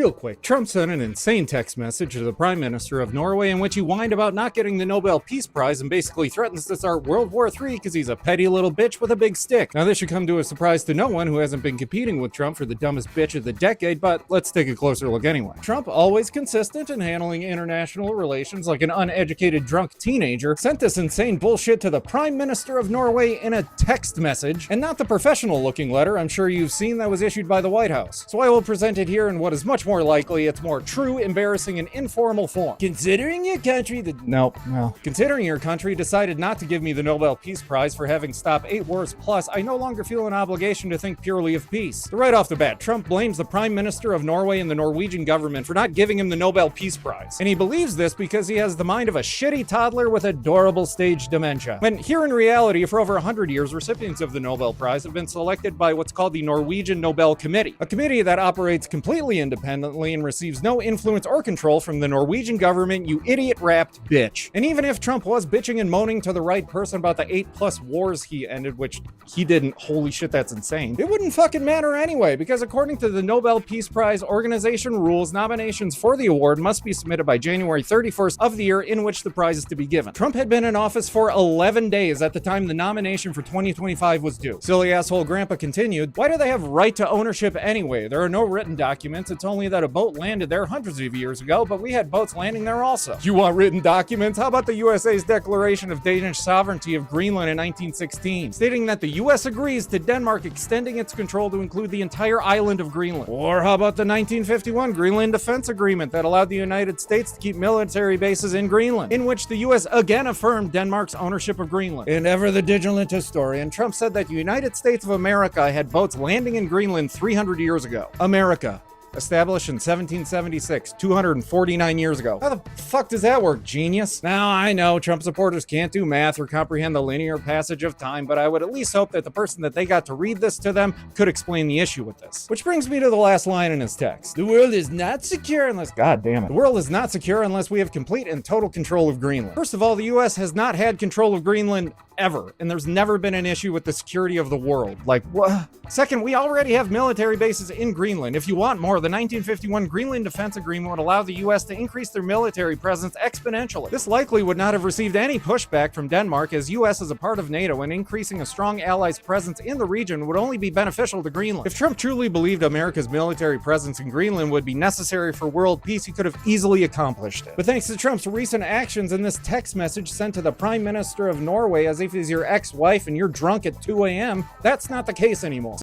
Real quick, Trump sent an insane text message to the Prime Minister of Norway in which he whined about not getting the Nobel Peace Prize and basically threatens to start World War III because he's a petty little bitch with a big stick. Now this should come to a surprise to no one who hasn't been competing with Trump for the dumbest bitch of the decade, but let's take a closer look anyway. Trump, always consistent in handling international relations like an uneducated drunk teenager, sent this insane bullshit to the Prime Minister of Norway in a text message, and not the professional looking letter I'm sure you've seen that was issued by the White House. So I will present it here in what is much more likely its more true, embarrassing, and informal form. Considering your country Considering your country decided not to give me the Nobel Peace Prize for having stopped 8 wars plus, I no longer feel an obligation to think purely of peace. So right off the bat, Trump blames the Prime Minister of Norway and the Norwegian government for not giving him the Nobel Peace Prize. And he believes this because he has the mind of a shitty toddler with adorable stage dementia. When here in reality, for over 100 years, recipients of the Nobel Prize have been selected by what's called the Norwegian Nobel Committee, a committee that operates completely independently and receives no influence or control from the Norwegian government, you idiot-wrapped bitch. And even if Trump was bitching and moaning to the right person about the 8+ wars he ended, which he didn't, holy shit, that's insane, it wouldn't fucking matter anyway, because according to the Nobel Peace Prize organization rules, nominations for the award must be submitted by January 31st of the year in which the prize is to be given. Trump had been in office for 11 days at the time the nomination for 2025 was due. Silly asshole grandpa continued, why do they have right to ownership anyway? There are no written documents, it's only that a boat landed there hundreds of years ago, but we had boats landing there also. You want written documents? How about the USA's declaration of Danish sovereignty of Greenland in 1916, stating that the US agrees to Denmark extending its control to include the entire island of Greenland? Or how about the 1951 Greenland Defense Agreement that allowed the United States to keep military bases in Greenland, in which the US again affirmed Denmark's ownership of Greenland? And ever the vigilant historian, Trump said that the United States of America had boats landing in Greenland 300 years ago. America. Established in 1776, 249 years ago. How the fuck does that work, genius? Now, I know Trump supporters can't do math or comprehend the linear passage of time, but I would at least hope that the person that they got to read this to them could explain the issue with this. Which brings me to the last line in his text. The world is not secure unless... God damn it. The world is not secure unless we have complete and total control of Greenland. First of all, the US has not had control of Greenland ever, and there's never been an issue with the security of the world. Like, what? Second, we already have military bases in Greenland. If you want more, the 1951 Greenland Defense Agreement would allow the US to increase their military presence exponentially. This likely would not have received any pushback from Denmark, as US is a part of NATO, and increasing a strong allies' presence in the region would only be beneficial to Greenland. If Trump truly believed America's military presence in Greenland would be necessary for world peace, he could have easily accomplished it. But thanks to Trump's recent actions and this text message sent to the Prime Minister of Norway as if he's your ex-wife and you're drunk at 2 a.m., that's not the case anymore.